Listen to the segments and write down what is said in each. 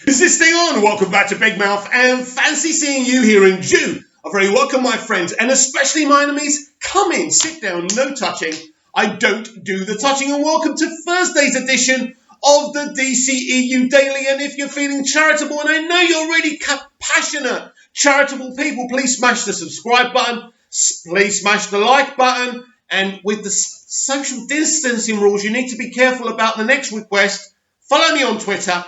Is this thing on? Welcome back to Big Mouth and fancy seeing you here in June. A very welcome, my friends, and especially my enemies. Come in, sit down, no touching. I don't do the touching, and welcome to Thursday's edition of the dceu Daily. And if you're feeling charitable, and I know you're really passionate, charitable people, please smash the subscribe button, please smash the like button, and with the social distancing rules, you need to be careful about the next request. Follow me on Twitter,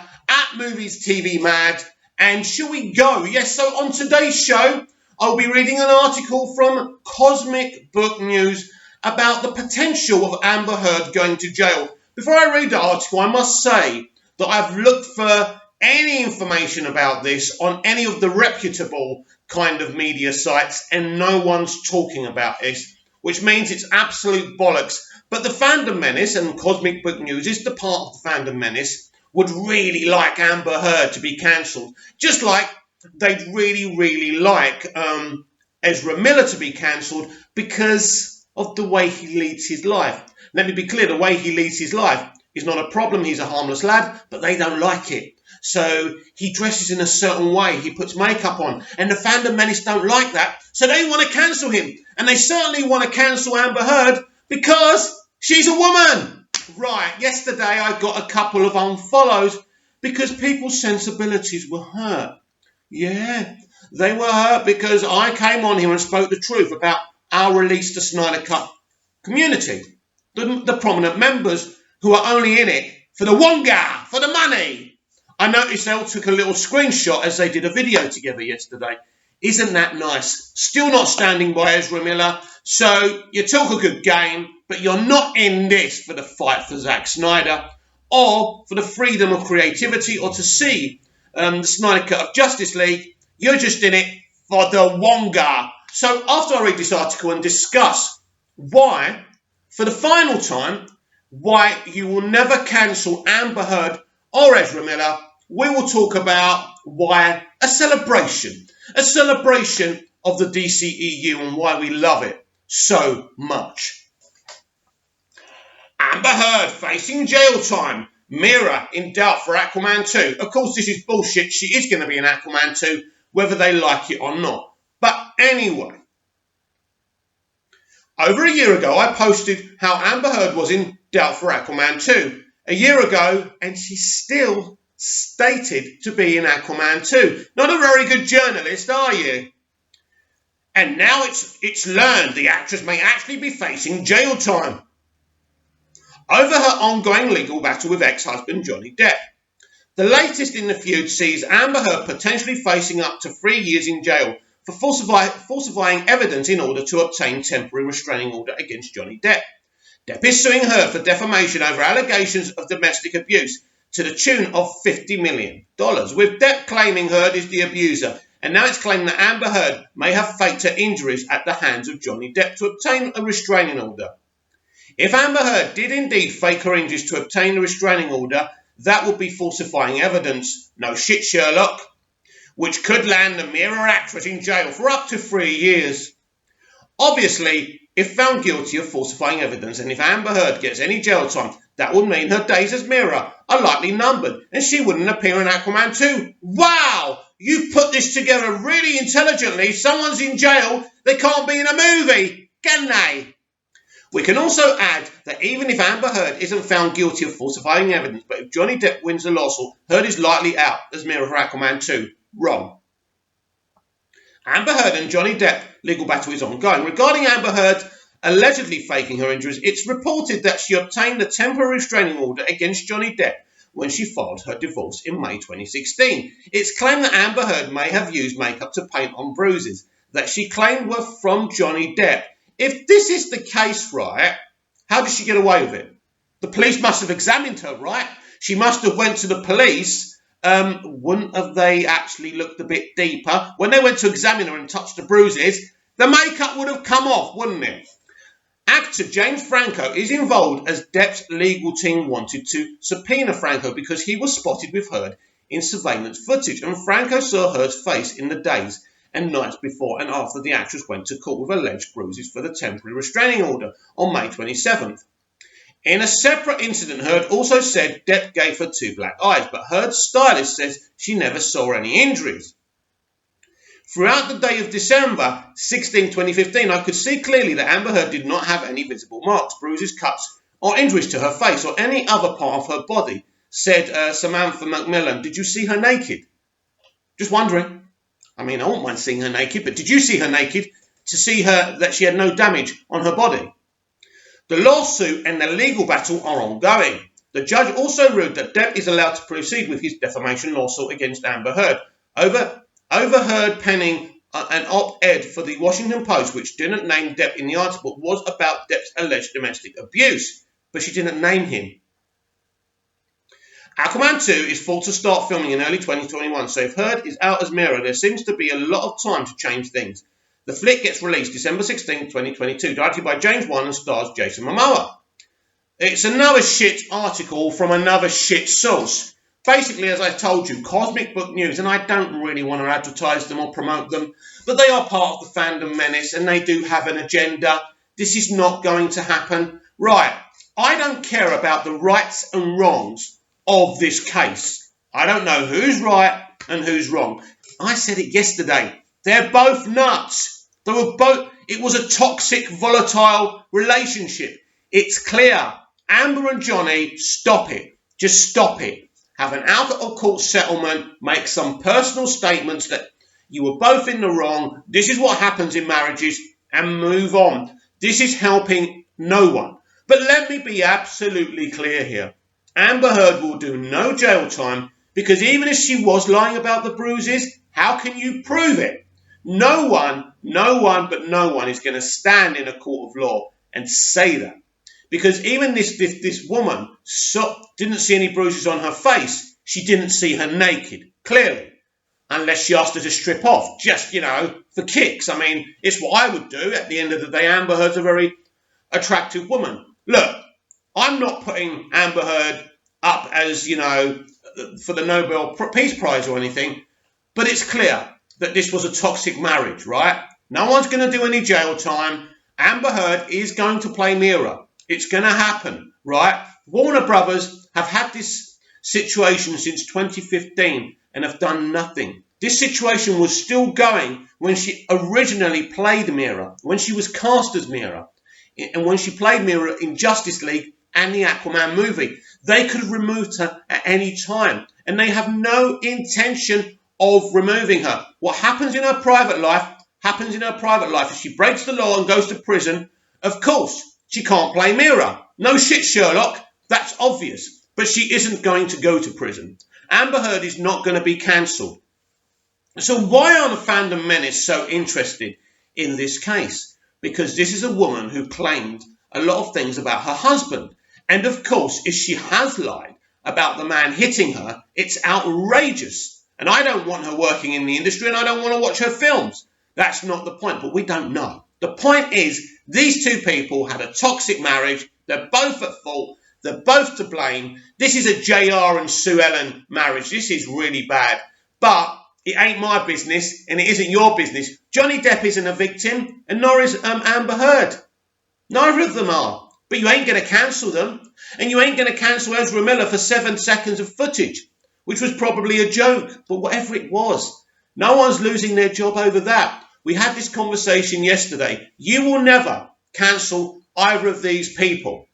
@MoviesTVMad, and shall we go? Yes, so on today's show, I'll be reading an article from Cosmic Book News about the potential of Amber Heard going to jail. Before I read the article, I must say that I've looked for any information about this on any of the reputable kind of media sites, and no one's talking about this, which means it's absolute bollocks. But the Fandom Menace, and Cosmic Book News is the part of the Fandom Menace, would really like Amber Heard to be cancelled. Just like they'd really like Ezra Miller to be cancelled because of the way he leads his life. Let me be clear, the way he leads his life is not a problem. He's a harmless lad, but they don't like it. So he dresses in a certain way, he puts makeup on, and the Fandom Menace don't like that, so they want to cancel him. And they certainly want to cancel Amber Heard because she's a woman. Right, yesterday I got a couple of unfollows because people's sensibilities were hurt. Yeah, they were hurt because I came on here and spoke the truth about our release to Snyder Cut community. The prominent members who are only in it for the wonga, for the money. I noticed they all took a little screenshot as they did a video together yesterday. Isn't that nice? Still not standing by Ezra Miller. So you talk a good game, but you're not in this for the fight for Zack Snyder or for the freedom of creativity or to see the Snyder Cut of Justice League. You're just in it for the wonga. So after I read this article and discuss why, for the final time, why you will never cancel Amber Heard or Ezra Miller, we will talk about why a celebration of the dceu and why we love it so much. Amber Heard facing jail time. Mira in doubt for Aquaman 2. Of course, this is bullshit. She is going to be in Aquaman 2, whether they like it or not. But anyway, over a year ago, I posted how Amber Heard was in doubt for Aquaman 2. A year ago, and she still stated to be in Aquaman 2. Not a very good journalist, are you? And now it's learned the actress may actually be facing jail time over her ongoing legal battle with ex-husband Johnny Depp. The latest in the feud sees Amber Heard potentially facing up to 3 years in jail for falsifying evidence in order to obtain temporary restraining order against Johnny Depp. Depp is suing her for defamation over allegations of domestic abuse to the tune of $50 million, with Depp claiming Heard is the abuser, and now it's claimed that Amber Heard may have faked her injuries at the hands of Johnny Depp to obtain a restraining order. If Amber Heard did indeed fake her injuries to obtain a restraining order, that would be falsifying evidence. No shit, Sherlock. Which could land the Mirror actress in jail for up to 3 years. Obviously, if found guilty of falsifying evidence, and if Amber Heard gets any jail time, that would mean her days as Mirror are likely numbered, and she wouldn't appear in Aquaman 2. Wow! You've put this together really intelligently. Someone's in jail, they can't be in a movie, can they? We can also add that even if Amber Heard isn't found guilty of falsifying evidence, but if Johnny Depp wins the lawsuit, Heard is likely out as Mirror for Aquaman 2. Wrong. Amber Heard and Johnny Depp legal battle is ongoing. Regarding Amber Heard allegedly faking her injuries, it's reported that she obtained a temporary restraining order against Johnny Depp when she filed her divorce in May 2016. It's claimed that Amber Heard may have used makeup to paint on bruises that she claimed were from Johnny Depp. If this is the case, right, how did she get away with it? The police must have examined her, right? She must have went to the police. Wouldn't have they actually looked a bit deeper? When they went to examine her and touched the bruises, the makeup would have come off, wouldn't it? Actor James Franco is involved as Depp's legal team wanted to subpoena Franco because he was spotted with Heard in surveillance footage, and Franco saw Heard's face in the days and nights before and after the actress went to court with alleged bruises for the temporary restraining order on May 27th. In a separate incident, Heard also said Depp gave her 2 black eyes, but Heard's stylist says she never saw any injuries. Throughout the day of December 16, 2015, I could see clearly that Amber Heard did not have any visible marks, bruises, cuts, or injuries to her face or any other part of her body, said Samantha McMillan. Did you see her naked? Just wondering. I mean, I wouldn't mind seeing her naked, but did you see her naked to see her that she had no damage on her body? The lawsuit and the legal battle are ongoing. The judge also ruled that Depp is allowed to proceed with his defamation lawsuit against Amber Heard over Heard penning an op-ed for the Washington Post, which didn't name Depp in the article, was about Depp's alleged domestic abuse, but she didn't name him. Aquaman 2 is full to start filming in early 2021, so if Heard is out as Mira, there seems to be a lot of time to change things. The flick gets released December 16, 2022, directed by James Wan and stars Jason Momoa. It's another shit article from another shit source. Basically, as I told you, Cosmic Book News, and I don't really want to advertise them or promote them, but they are part of the fandom menace and they do have an agenda. This is not going to happen. Right, I don't care about the rights and wrongs of this case. I don't know who's right and who's wrong. I said it yesterday. They're both nuts. It was a toxic, volatile relationship. It's clear. Amber and Johnny, stop it. Just stop it. Have an out-of-court settlement, make some personal statements that you were both in the wrong, this is what happens in marriages, and move on. This is helping no one. But let me be absolutely clear here. Amber Heard will do no jail time because even if she was lying about the bruises, how can you prove it? No one is going to stand in a court of law and say that. Because even this woman didn't see any bruises on her face. She didn't see her naked, clearly. Unless she asked her to strip off, just, for kicks. I mean, it's what I would do. At the end of the day, Amber Heard's a very attractive woman. Look, I'm not putting Amber Heard up as, for the Nobel Peace Prize or anything. But it's clear that this was a toxic marriage, right? No one's going to do any jail time. Amber Heard is going to play Mira. It's going to happen, right? Warner Brothers have had this situation since 2015 and have done nothing. This situation was still going when she originally played Mira, when she was cast as Mira, and when she played Mira in Justice League and the Aquaman movie. They could have removed her at any time, and they have no intention of removing her. What happens in her private life happens in her private life. If she breaks the law and goes to prison, of course, she can't play Mira. No shit, Sherlock. That's obvious. But she isn't going to go to prison. Amber Heard is not going to be cancelled. So why are the fandom menace so interested in this case? Because this is a woman who claimed a lot of things about her husband. And of course, if she has lied about the man hitting her, it's outrageous. And I don't want her working in the industry and I don't want to watch her films. That's not the point, but we don't know. The point is, these two people had a toxic marriage. They're both at fault. They're both to blame. This is a JR and Sue Ellen marriage. This is really bad. But it ain't my business and it isn't your business. Johnny Depp isn't a victim and nor is Amber Heard. Neither of them are. But you ain't going to cancel them. And you ain't going to cancel Ezra Miller for 7 seconds of footage, which was probably a joke. But whatever it was, no one's losing their job over that. We had this conversation yesterday. You will never cancel either of these people.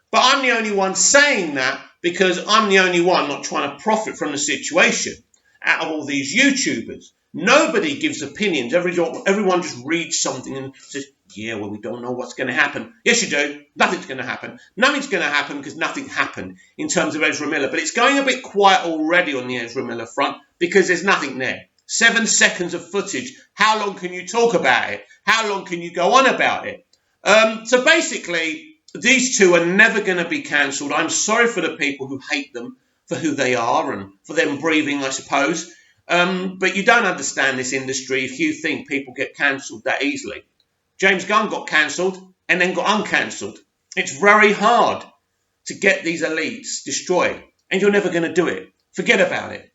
But I'm the only one saying that because I'm the only one not trying to profit from the situation out of all these YouTubers. Nobody gives opinions. Everyone just reads something and says, yeah, well, we don't know what's going to happen. Yes, you do. Nothing's going to happen. Nothing's going to happen because nothing happened in terms of Ezra Miller. But it's going a bit quiet already on the Ezra Miller front because there's nothing there. 7 seconds of footage. How long can you talk about it? How long can you go on about it? So basically, these two are never going to be cancelled. I'm sorry for the people who hate them for who they are and for them breathing, I suppose. But you don't understand this industry if you think people get cancelled that easily. James Gunn got cancelled and then got uncancelled. It's very hard to get these elites destroyed. And you're never going to do it. Forget about it.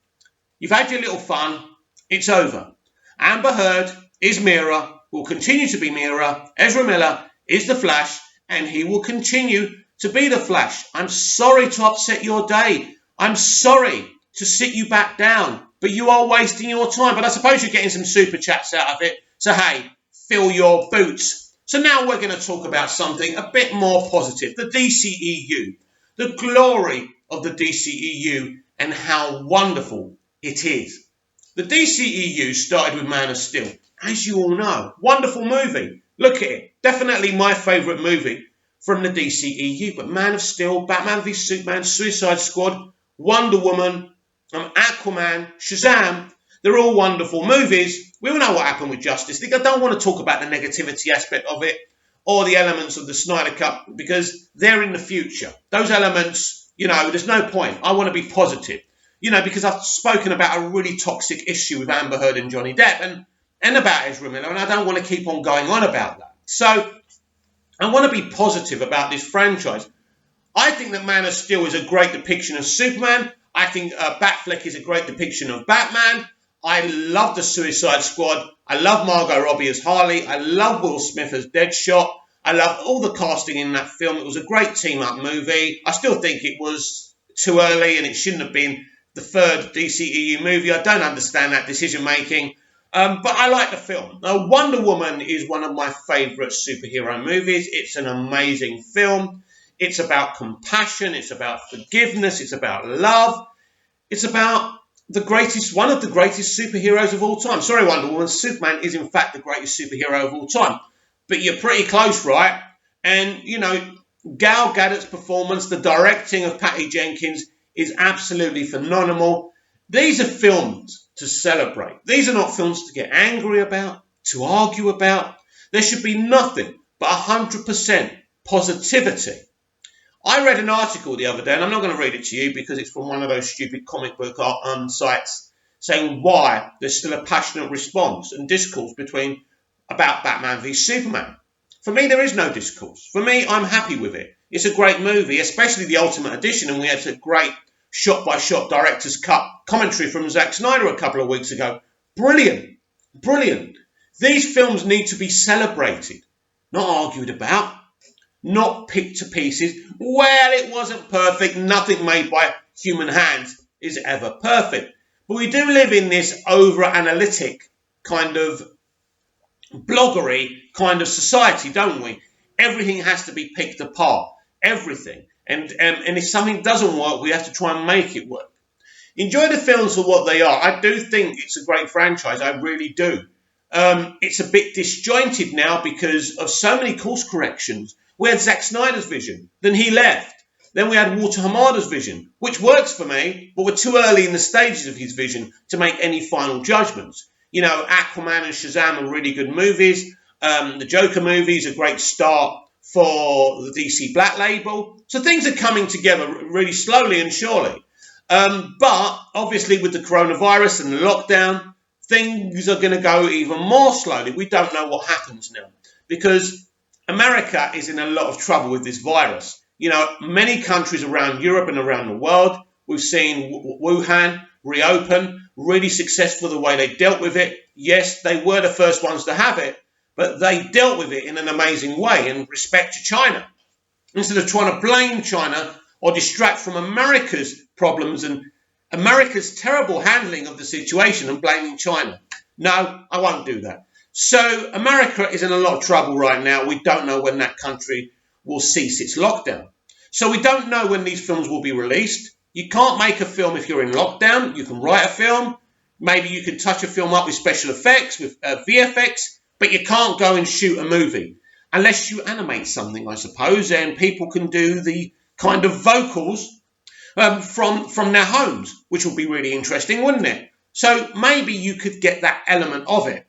You've had your little fun. It's over. Amber Heard is Mira, will continue to be Mira. Ezra Miller is the Flash, and he will continue to be the Flash. I'm sorry to upset your day. I'm sorry to sit you back down, but you are wasting your time. But I suppose you're getting some super chats out of it. So, hey, fill your boots. So now we're going to talk about something a bit more positive. The DCEU. The glory of the DCEU and how wonderful it is. The DCEU started with Man of Steel. As you all know, wonderful movie. Look at it. Definitely my favourite movie from the DCEU. But Man of Steel, Batman v Superman, Suicide Squad, Wonder Woman, Aquaman, Shazam, they're all wonderful movies. We all know what happened with Justice League. I don't want to talk about the negativity aspect of it or the elements of the Snyder Cut because they're in the future. Those elements, there's no point. I want to be positive, because I've spoken about a really toxic issue with Amber Heard and Johnny Depp and about Ezra Miller, and I don't want to keep on going on about that. So I want to be positive about this franchise. I think that Man of Steel is a great depiction of Superman. I think Batfleck is a great depiction of Batman. I love the Suicide Squad. I love Margot Robbie as Harley. I love Will Smith as Deadshot. I love all the casting in that film. It was a great team-up movie. I still think it was too early and it shouldn't have been the third DCEU movie. I don't understand that decision-making. But I like the film. Now, Wonder Woman is one of my favourite superhero movies. It's an amazing film. It's about compassion. It's about forgiveness. It's about love. It's about one of the greatest superheroes of all time. Sorry, Wonder Woman. Superman is, in fact, the greatest superhero of all time. But you're pretty close, right? And, Gal Gadot's performance, the directing of Patty Jenkins is absolutely phenomenal. These are films to celebrate. These are not films to get angry about, to argue about. There should be nothing but 100% positivity. I read an article the other day, and I'm not going to read it to you because it's from one of those stupid comic book sites, saying why there's still a passionate response and discourse about Batman v Superman. For me, there is no discourse. For me, I'm happy with it. It's a great movie, especially the Ultimate Edition, and we had a great shot-by-shot director's cut commentary from Zack Snyder a couple of weeks ago. Brilliant. Brilliant. These films need to be celebrated, not argued about, not picked to pieces. Well, it wasn't perfect. Nothing made by human hands is ever perfect. But we do live in this over-analytic kind of bloggery kind of society, don't we? Everything has to be picked apart. Everything. And if something doesn't work, we have to try and make it work. Enjoy the films for what they are. I do think it's a great franchise. I really do. It's a bit disjointed now because of so many course corrections. We had Zack Snyder's vision. Then he left. Then we had Walter Hamada's vision, which works for me, but we're too early in the stages of his vision to make any final judgments. Aquaman and Shazam are really good movies. The Joker movie is a great start for the DC Black Label. So things are coming together really slowly and surely. But obviously with the coronavirus and the lockdown, things are going to go even more slowly. We don't know what happens now because America is in a lot of trouble with this virus. Many countries around Europe and around the world, we've seen Wuhan reopen, really successful the way they dealt with it. Yes, they were the first ones to have it, but they dealt with it in an amazing way in respect to China. Instead of trying to blame China or distract from America's problems and America's terrible handling of the situation and blaming China. No, I won't do that. So America is in a lot of trouble right now. We don't know when that country will cease its lockdown. So we don't know when these films will be released. You can't make a film if you're in lockdown. You can write a film. Maybe you can touch a film up with special effects, with VFX, but you can't go and shoot a movie. Unless you animate something, I suppose, and people can do the kind of vocals from their homes, which would be really interesting, wouldn't it? So maybe you could get that element of it.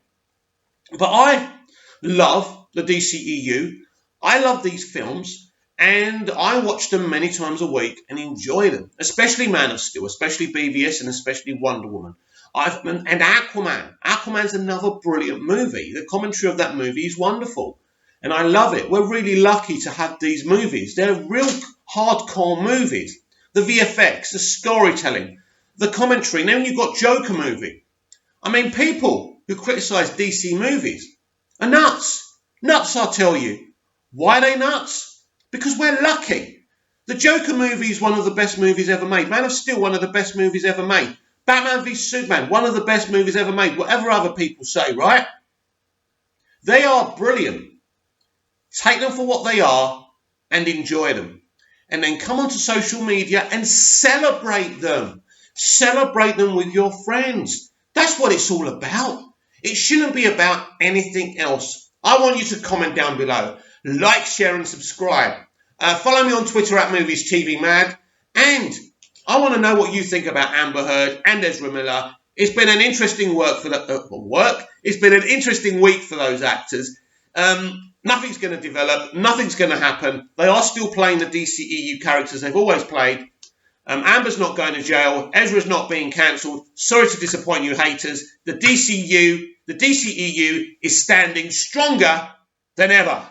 But I love the DCEU. I love these films. And I watch them many times a week and enjoy them, especially Man of Steel, especially BVS, and especially Wonder Woman. And Aquaman. Aquaman's another brilliant movie. The commentary of that movie is wonderful. And I love it. We're really lucky to have these movies. They're real hardcore movies. The VFX, the storytelling, the commentary. Then you've got Joker movie. I mean, people who criticise DC movies are nuts. Nuts, I'll tell you. Why are they nuts? Because we're lucky. The Joker movie is one of the best movies ever made. Man of Steel, one of the best movies ever made. Batman v Superman, one of the best movies ever made. Whatever other people say, right? They are brilliant. Take them for what they are and enjoy them. And then come onto social media and celebrate them. Celebrate them with your friends. That's what it's all about. It shouldn't be about anything else. I want you to comment down below. Like, share and subscribe. Follow me on Twitter at MoviesTVMad. And I want to know what you think about Amber Heard and Ezra Miller. It's been an interesting It's been an interesting week for those actors. Nothing's going to develop. Nothing's going to happen. They are still playing the dceu characters they've always played. Amber's not going to jail. Ezra's not being cancelled. Sorry to disappoint you haters. The DCEU is standing stronger than ever.